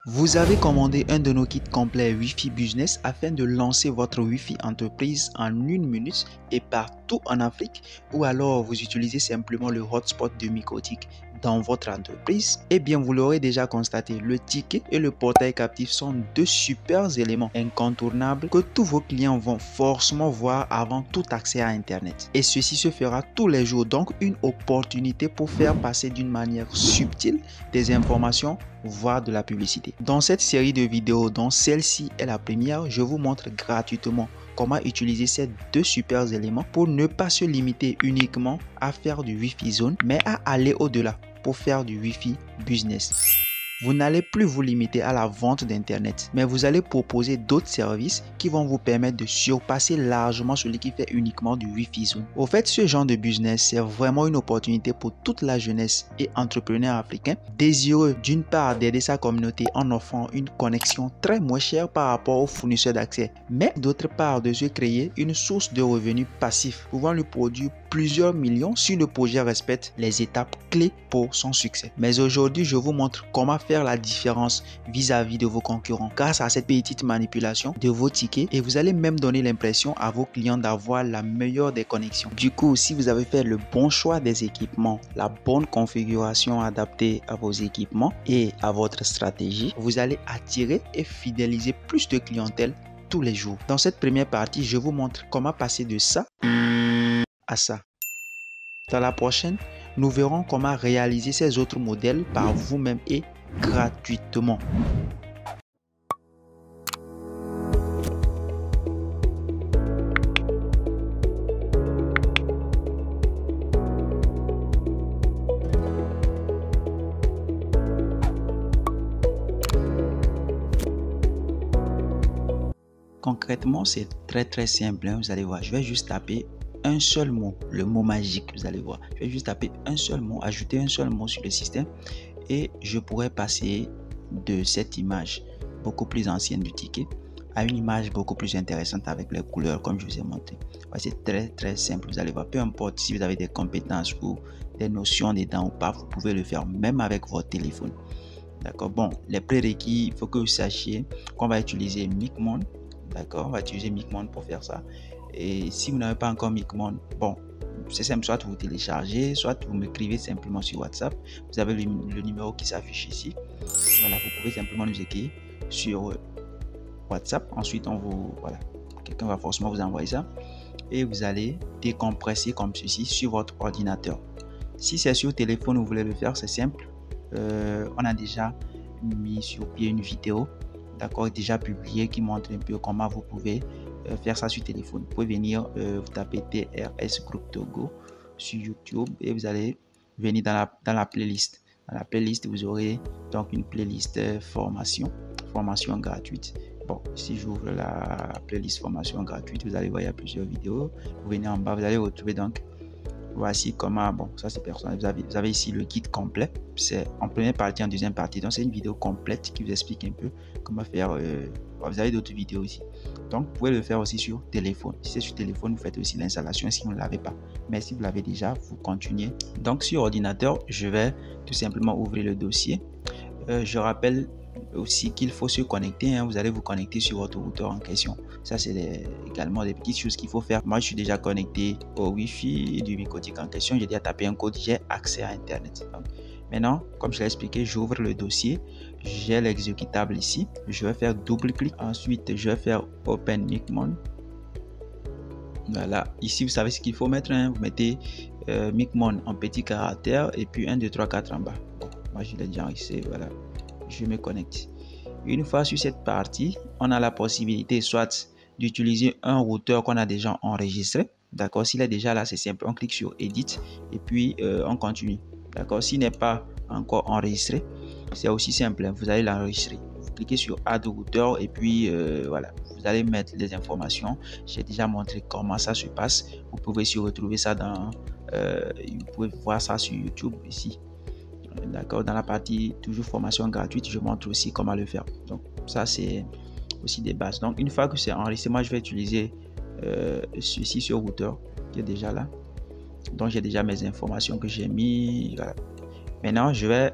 Vous avez commandé un de nos kits complets Wi-Fi Business afin de lancer votre Wi-Fi entreprise en 1 minute et partout en Afrique, ou alors vous utilisez simplement le hotspot de Mikotik dans votre entreprise. Eh bien, vous l'aurez déjà constaté, le ticket et le portail captif sont deux super éléments incontournables que tous vos clients vont forcément voir avant tout accès à Internet. Et ceci se fera tous les jours, donc une opportunité pour faire passer d'une manière subtile des informations, voire de la publicité. Dans cette série de vidéos, dont celle-ci est la première, je vous montre gratuitement comment utiliser ces deux super éléments pour ne pas se limiter uniquement à faire du Wi-Fi Zone, mais à aller au-delà pour faire du Wi-Fi Business. Vous n'allez plus vous limiter à la vente d'Internet, mais vous allez proposer d'autres services qui vont vous permettre de surpasser largement celui qui fait uniquement du Wi-Fi Zone. Au fait, ce genre de business, c'est vraiment une opportunité pour toute la jeunesse et entrepreneurs africains désireux d'une part d'aider sa communauté en offrant une connexion très moins chère par rapport aux fournisseurs d'accès, mais d'autre part de se créer une source de revenus passifs pouvant lui produire plusieurs millions si le projet respecte les étapes clés pour son succès. Mais aujourd'hui, je vous montre comment faire la différence vis-à-vis de vos concurrents grâce à cette petite manipulation de vos tickets, et vous allez même donner l'impression à vos clients d'avoir la meilleure des connexions. Du coup, si vous avez fait le bon choix des équipements, la bonne configuration adaptée à vos équipements et à votre stratégie, vous allez attirer et fidéliser plus de clientèle tous les jours. Dans cette première partie, je vous montre comment passer de ça à ça. Dans la prochaine, nous verrons comment réaliser ces autres modèles par vous-même et gratuitement. Concrètement, c'est très simple, hein, vous allez voir. Je vais juste taper un seul mot, le mot magique, vous allez voir. Je vais juste taper un seul mot, ajouter un seul mot sur le système, et je pourrais passer de cette image beaucoup plus ancienne du ticket à une image beaucoup plus intéressante avec les couleurs comme je vous ai montré. Ouais, c'est très simple, vous allez voir. Peu importe si vous avez des compétences ou des notions dedans ou pas, vous pouvez le faire même avec votre téléphone. D'accord. Bon, les prérequis, il faut que vous sachiez qu'on va utiliser Micmon. D'accord, on va utiliser Micmon pour faire ça. Et si vous n'avez pas encore Micmon, bon, c'est simple, soit vous téléchargez, soit vous m'écrivez simplement sur WhatsApp. Vous avez le numéro qui s'affiche ici. Voilà, vous pouvez simplement nous écrire sur WhatsApp. Ensuite, voilà, quelqu'un va forcément vous envoyer ça. Et vous allez décompresser comme ceci sur votre ordinateur. Si c'est sur téléphone, vous voulez le faire, c'est simple. On a déjà mis sur pied une vidéo, d'accord, déjà publiée, qui montre un peu comment vous pouvez faire ça sur téléphone. Vous pouvez venir, vous tapez TRS Group Togo sur YouTube et vous allez venir dans la playlist. Dans la playlist, vous aurez donc une playlist formation gratuite. Bon, si j'ouvre la playlist formation gratuite, vous allez voir, il y a plusieurs vidéos. Vous venez en bas, vous allez retrouver donc, voici comment, bon, ça c'est personnel. Vous avez ici le guide complet. C'est en première partie, en deuxième partie. Donc, c'est une vidéo complète qui vous explique un peu comment faire. Vous avez d'autres vidéos ici. Donc, vous pouvez le faire aussi sur téléphone. Si c'est sur téléphone, vous faites aussi l'installation si vous ne l'avez pas. Mais si vous l'avez déjà, vous continuez. Donc, sur ordinateur, je vais tout simplement ouvrir le dossier. Je rappelle aussi qu'il faut se connecter, hein. Vous allez vous connecter sur votre routeur en question. Ça, c'est également des petites choses qu'il faut faire. Moi, je suis déjà connecté au Wi-Fi du Mikotik en question. J'ai déjà tapé un code, j'ai accès à Internet. Donc, maintenant, comme je l'ai expliqué, j'ouvre le dossier. J'ai l'exécutable ici. Je vais faire double-clic. Ensuite, je vais faire Open Micmon. Voilà. Ici, vous savez ce qu'il faut mettre, hein. Vous mettez Micmon en petit caractère et puis 1, 2, 3, 4 en bas. Bon, moi, je l'ai déjà ici. Voilà. Je me connecte. Une fois sur cette partie, on a la possibilité soit d'utiliser un routeur qu'on a déjà enregistré. D'accord. S'il est déjà là, c'est simple. On clique sur Edit et puis on continue. D'accord. S'il n'est pas encore enregistré, c'est aussi simple. Vous allez l'enregistrer. Vous cliquez sur Add routeur et puis voilà. Vous allez mettre les informations. J'ai déjà montré comment ça se passe. Vous pouvez aussi retrouver ça dans... vous pouvez voir ça sur YouTube ici. D'accord, dans la partie toujours formation gratuite, je montre aussi comment le faire. Donc ça, c'est aussi des bases. Donc une fois que c'est enregistré, moi je vais utiliser ceci sur routeur qui est déjà là. Donc j'ai déjà mes informations que j'ai mis. Voilà. Maintenant je vais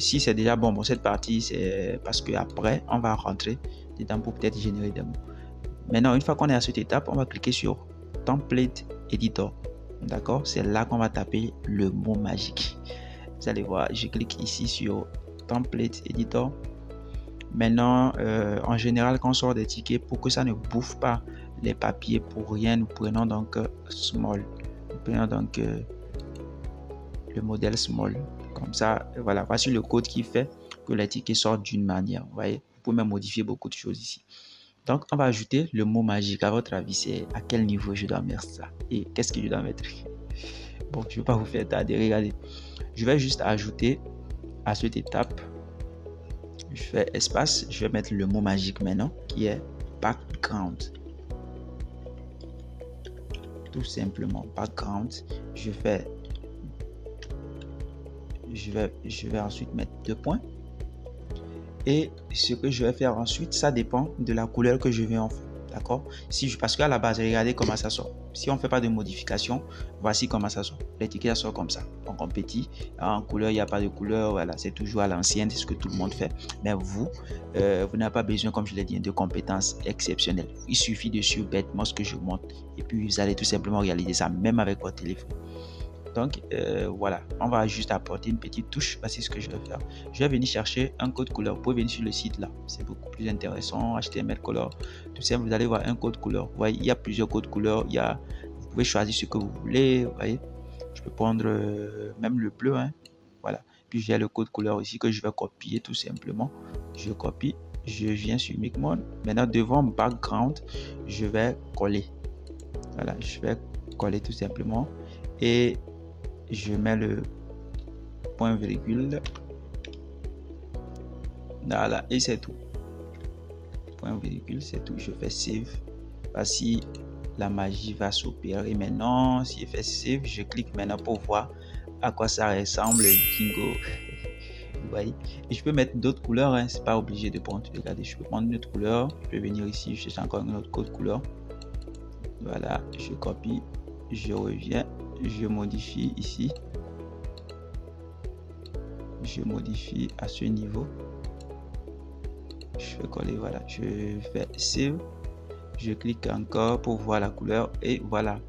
si c'est déjà bon, cette partie, c'est parce que après on va rentrer dedans pour peut-être générer des mots. Maintenant, une fois qu'on est à cette étape, on va cliquer sur Template Editor. D'accord? C'est là qu'on va taper le mot magique. Vous allez voir, je clique ici sur Template Editor. Maintenant, en général, quand on sort des tickets, pour que ça ne bouffe pas les papiers pour rien, nous prenons donc Small. Nous prenons donc le modèle Small. Comme ça, voilà, voici le code qui fait que les tickets sortent d'une manière. Vous voyez, vous pouvez même modifier beaucoup de choses ici. Donc, on va ajouter le mot magique. À votre avis, c'est à quel niveau je dois mettre ça? Et qu'est-ce que je dois mettre? Bon, je ne vais pas vous faire tarder. Regardez. Je vais juste ajouter à cette étape. Je fais espace. Je vais mettre le mot magique maintenant qui est background. Tout simplement background. Je vais ensuite mettre 2 points. Et ce que je vais faire ensuite, ça dépend de la couleur que je vais en faire. D'accord? Parce qu'à la base, regardez comment ça sort. Si on ne fait pas de modification, voici comment ça sort. L'étiquette sort comme ça. Donc en petit, en couleur, il n'y a pas de couleur. Voilà, c'est toujours à l'ancienne, c'est ce que tout le monde fait. Mais vous n'avez pas besoin, comme je l'ai dit, de compétences exceptionnelles. Il suffit de suivre bêtement ce que je montre. Et puis, vous allez tout simplement réaliser ça, même avec votre téléphone. Donc voilà, on va juste apporter une petite touche. Voici ce que je vais faire. Je vais venir chercher un code couleur. Vous pouvez venir sur le site là, c'est beaucoup plus intéressant. HTML Color, tout simple. Vous allez voir un code couleur. Vous voyez, il y a plusieurs codes couleur. Vous pouvez choisir ce que vous voulez. Vous voyez, je peux prendre même le bleu. Hein. Voilà. Puis j'ai le code couleur ici que je vais copier tout simplement. Je copie. Je viens sur Micmon. Maintenant devant background, je vais coller. Voilà, je vais coller tout simplement et je mets le point virgule. Voilà, et c'est tout. Point virgule, c'est tout. Je fais save. Voici, la magie va s'opérer maintenant. Si je fais save, je clique maintenant pour voir à quoi ça ressemble. Bingo. Vous voyez, et je peux mettre d'autres couleurs. Hein. C'est pas obligé de prendre. Regardez, je peux prendre une autre couleur. Je peux venir ici, je cherche encore une autre code couleur. Voilà, je copie, je reviens. Je modifie ici. Je modifie à ce niveau. Je fais coller, voilà. Je fais save. Je clique encore pour voir la couleur et voilà.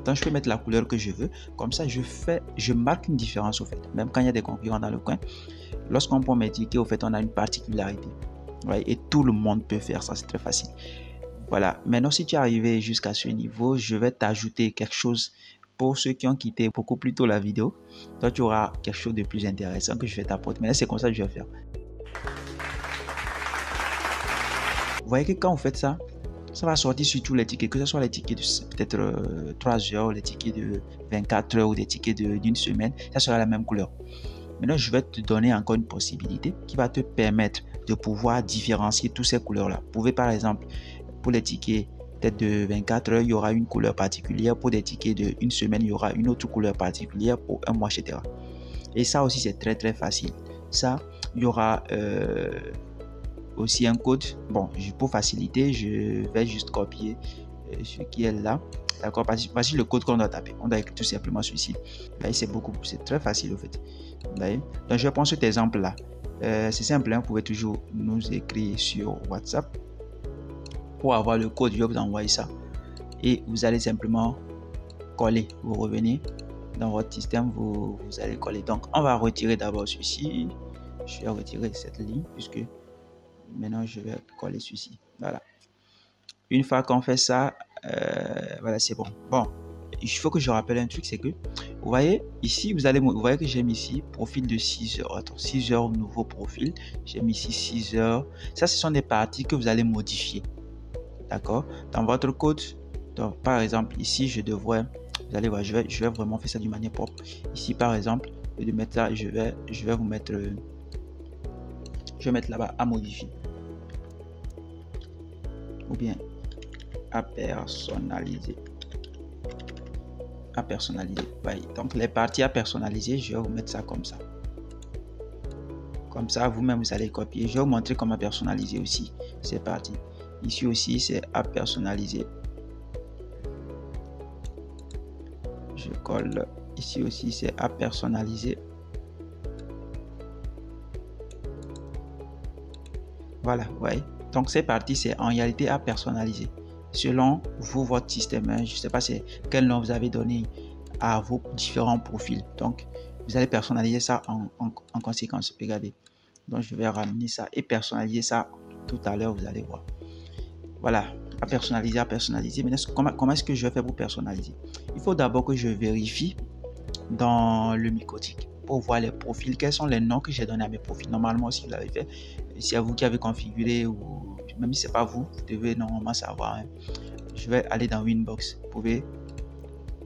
Donc je peux mettre la couleur que je veux. Comme ça, je marque une différence au fait. Même quand il y a des concurrents dans le coin. Lorsqu'on prend mes tickets, au fait, on a une particularité. Ouais, et tout le monde peut faire ça, c'est très facile. Voilà. Maintenant, si tu es arrivé jusqu'à ce niveau, je vais t'ajouter quelque chose. Pour ceux qui ont quitté beaucoup plus tôt la vidéo, toi tu auras quelque chose de plus intéressant que je vais t'apporter. Mais là, c'est comme ça que je vais faire. Vous voyez que quand vous faites ça, ça va sortir sur tous les tickets, que ce soit les tickets de peut-être 3 heures, les tickets de 24 heures ou des tickets d'une semaine, ça sera la même couleur. Maintenant, je vais te donner encore une possibilité qui va te permettre de pouvoir différencier toutes ces couleurs-là. Vous pouvez par exemple, pour les tickets peut-être de 24 heures, il y aura une couleur particulière. Pour des tickets de une semaine, il y aura une autre couleur particulière pour un mois, etc. Et ça aussi, c'est très très facile. Ça, il y aura aussi un code. Bon, pour faciliter, je vais juste copier ce qui est là. D'accord, voici le code qu'on doit taper. On doit écrire tout simplement celui-ci. C'est très facile, au fait. Donc, je vais prendre cet exemple-là. C'est simple, hein, vous pouvez toujours nous écrire sur WhatsApp. Pour avoir le code, je vais vous envoyer ça. Et vous allez simplement coller. Vous revenez dans votre système, vous allez coller. Donc, on va retirer d'abord celui-ci. Je vais retirer cette ligne puisque maintenant, je vais coller celui-ci. Voilà. Une fois qu'on fait ça, voilà, c'est bon. Bon, il faut que je rappelle un truc, c'est que, vous voyez, ici, vous voyez que j'ai mis ici, profil de 6 heures. Attends, 6 heures, nouveau profil. J'ai mis ici 6 heures. Ça, ce sont des parties que vous allez modifier. D'accord? Dans votre code, donc, par exemple, ici, vous allez voir, je vais vraiment faire ça d'une manière propre. Ici, par exemple, au lieu de mettre ça, je vais vous mettre, je vais mettre là-bas à modifier. Ou bien à personnaliser. À personnaliser. Ouais. Donc, les parties à personnaliser, je vais vous mettre ça comme ça. Comme ça, vous-même, vous allez copier. Je vais vous montrer comment personnaliser aussi. C'est parti. Ici aussi, c'est à personnaliser. Je colle. Ici aussi, c'est à personnaliser. Voilà, vous voyez. Donc cette partie, c'est en réalité à personnaliser selon vous, votre système. Je ne sais pas quel nom vous avez donné à vos différents profils. Donc, vous allez personnaliser ça en conséquence. Regardez. Donc, je vais ramener ça et personnaliser ça tout à l'heure, vous allez voir. Voilà, à personnaliser, à personnaliser. Maintenant, comment est-ce que je vais faire pour personnaliser? Il faut d'abord que je vérifie dans le Micotic pour voir les profils, quels sont les noms que j'ai donnés à mes profils. Normalement, si vous l'avez fait, si c'est vous qui avez configuré ou même si c'est pas vous, vous devez normalement savoir. Hein. Je vais aller dans Winbox. Vous pouvez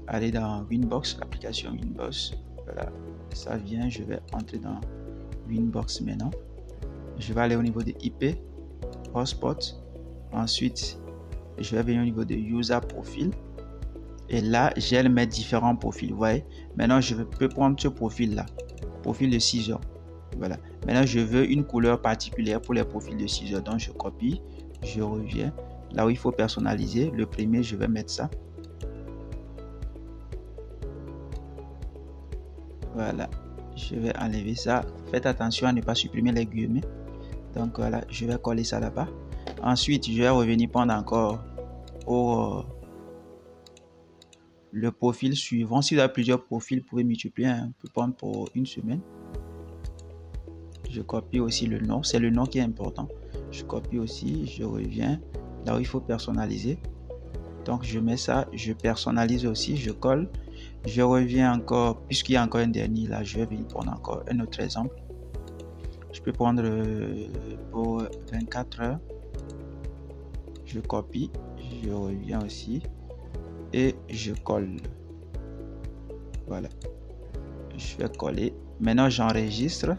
aller dans Winbox, l'application Winbox. Voilà, ça vient. Je vais entrer dans Winbox maintenant. Je vais aller au niveau de IP, Hotspot. Ensuite, je vais venir au niveau de User Profil. Et là, j'ai mes différents profils. Vous voyez, maintenant, je peux prendre ce profil-là, profil de 6 heures. Voilà. Maintenant, je veux une couleur particulière pour les profils de 6 heures. Donc, je copie, je reviens. Là où il faut personnaliser, le premier, je vais mettre ça. Voilà. Je vais enlever ça. Faites attention à ne pas supprimer les guillemets. Donc, voilà, je vais coller ça là-bas. Ensuite, je vais revenir prendre encore le profil suivant. Si vous avez plusieurs profils, vous pouvez multiplier. On peut prendre pour une semaine. Je copie aussi le nom. C'est le nom qui est important. Je copie aussi. Je reviens là où il faut personnaliser. Donc, je mets ça. Je personnalise aussi. Je colle. Je reviens encore. Puisqu'il y a encore un dernier là, je vais venir prendre encore un autre exemple. Je peux prendre pour 24 heures. Je copie. Je reviens aussi. Et je colle. Voilà. Je vais coller. Maintenant, j'enregistre.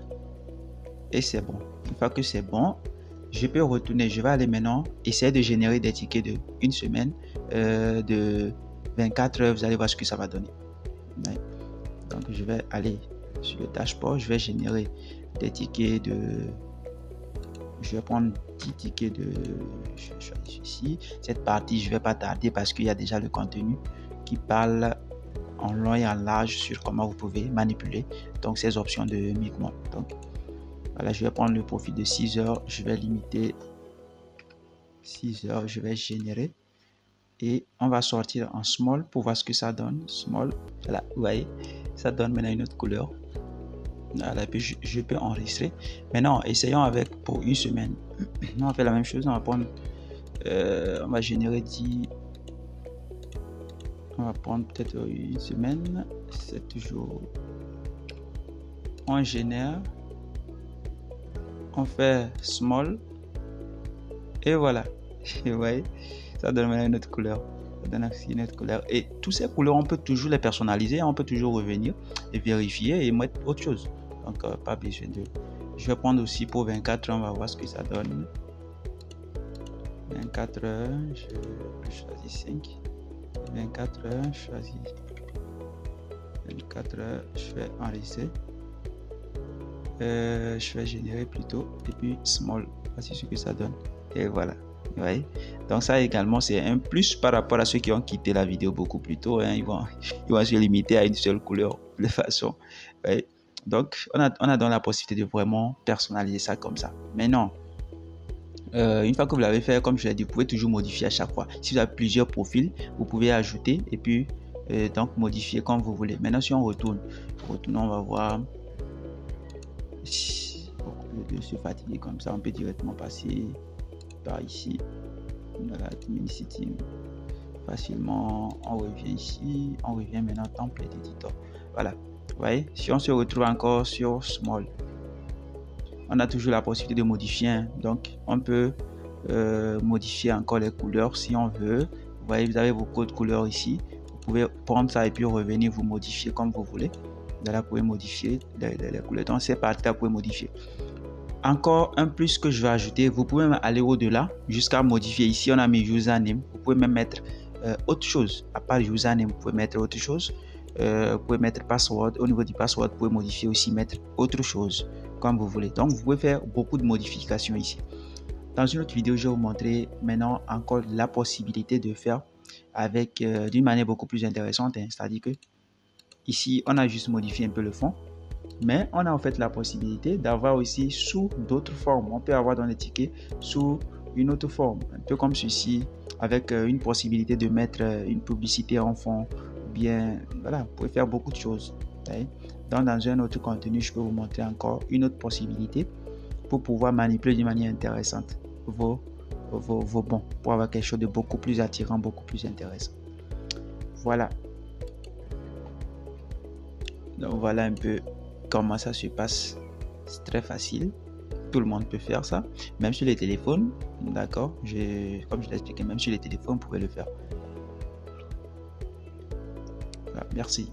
Et c'est bon. Une fois que c'est bon, je peux retourner. Je vais aller maintenant essayer de générer des tickets de une semaine, de 24 heures. Vous allez voir ce que ça va donner. Donc, je vais aller sur le dashboard. Je vais générer des tickets de... Je vais prendre 10 tickets de... Je choisis ici. Cette partie, je ne vais pas tarder parce qu'il y a déjà le contenu qui parle en long et en large sur comment vous pouvez manipuler donc ces options de Micmon. Donc, voilà, je vais prendre le profil de 6 heures. Je vais limiter 6 heures. Je vais générer. Et on va sortir en small pour voir ce que ça donne. Small. Voilà, vous voyez, ça donne maintenant une autre couleur. Voilà, puis je peux enregistrer. Maintenant, essayons avec pour une semaine. On va faire la même chose. On va prendre, on va générer 10. On va prendre peut-être une semaine. 7 jours. On génère. On fait small. Et voilà. Vous voyez, ça donne maintenant une autre couleur. Ça donne aussi une autre couleur. Et toutes ces couleurs, on peut toujours les personnaliser. On peut toujours revenir et vérifier et mettre autre chose. Donc, pas besoin de... Je vais prendre aussi pour 24 heures. On va voir ce que ça donne. 24 heures. Je choisis 5. 24 heures. Je choisis 24 heures. Je vais enregistrer. Je vais générer plutôt. Et puis, small. Voici ce que ça donne. Et voilà. Vous voyez? Donc ça également c'est un plus par rapport à ceux qui ont quitté la vidéo beaucoup plus tôt. Hein. Ils vont se limiter à une seule couleur de façon. Ouais. Donc on a donc la possibilité de vraiment personnaliser ça comme ça. Maintenant, une fois que vous l'avez fait, comme je l'ai dit, vous pouvez toujours modifier à chaque fois. Si vous avez plusieurs profils, vous pouvez ajouter et puis donc modifier comme vous voulez. Maintenant si on retourne, on va voir. Au lieu de se fatiguer comme ça, on peut directement passer par ici, voilà, admin setting, facilement, on revient ici, on revient maintenant template editor. Voilà, vous voyez, si on se retrouve encore sur small, on a toujours la possibilité de modifier, hein. Donc on peut modifier encore les couleurs si on veut. Vous voyez, vous avez vos codes couleurs ici, vous pouvez prendre ça et puis revenir vous modifier comme vous voulez. Là, vous pouvez modifier les couleurs. Donc c'est parti, vous pouvez modifier. Encore un plus que je vais ajouter, vous pouvez même aller au-delà jusqu'à modifier. Ici, on a mis username. Vous pouvez même mettre autre chose. À part username, vous pouvez mettre autre chose. Vous pouvez mettre password. Au niveau du password, vous pouvez modifier aussi, mettre autre chose comme vous voulez. Donc, vous pouvez faire beaucoup de modifications ici. Dans une autre vidéo, je vais vous montrer maintenant encore la possibilité de faire avec d'une manière beaucoup plus intéressante. Hein, c'est-à-dire que ici, on a juste modifié un peu le fond. Mais on a en fait la possibilité d'avoir aussi sous d'autres formes. On peut avoir dans les tickets sous une autre forme, un peu comme ceci, avec une possibilité de mettre une publicité en fond. Bien, voilà, vous pouvez faire beaucoup de choses. Donc, dans un autre contenu, je peux vous montrer encore une autre possibilité pour pouvoir manipuler d'une manière intéressante vos bons, pour avoir quelque chose de beaucoup plus attirant, beaucoup plus intéressant. Voilà. Donc, voilà un peu comment ça se passe. C'est très facile. Tout le monde peut faire ça. Même sur les téléphones. D'accord. Comme je l'ai expliqué, même sur les téléphones, vous pouvez le faire. Voilà, merci.